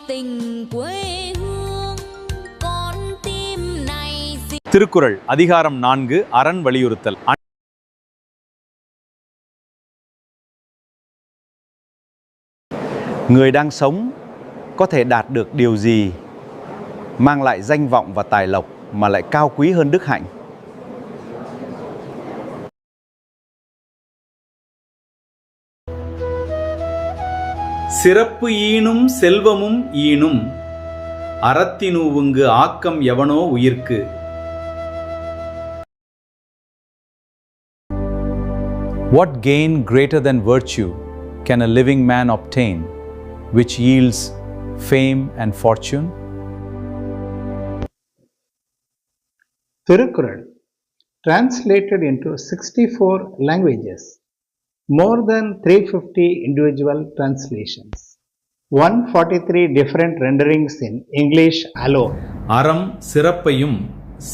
tình quê hương con tim này. Thirukkural அதிகாரம் 4 அரண் வலியுறுத்தல். Người đang sống có thể đạt được điều gì mang lại danh vọng và tài lộc mà lại cao quý hơn đức hạnh? சிறப்பு ஈனும் செல்வமும் ஈனும் அறத்தினூவுங்கு ஆக்கம் எவனோ உயிர்க்கு. What gain greater than virtue can a living man obtain, which yields fame and fortune? Thirukkural, translated into 64 languages, more than 350 individual translations, 143 different renderings in English alone. அறம் சிறப்பையும்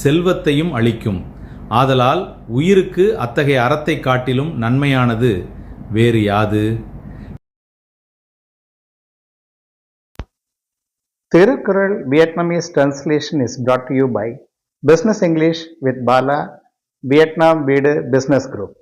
செல்வத்தையும் அளிக்கும். ஆதலால் உயிருக்கு அத்தகைய அறத்தை காட்டிலும் நன்மையானது வேறு யாது? Thirukkural Vietnamese translation is brought to you by Business English with Bala, Vietnam வீடு Business Group.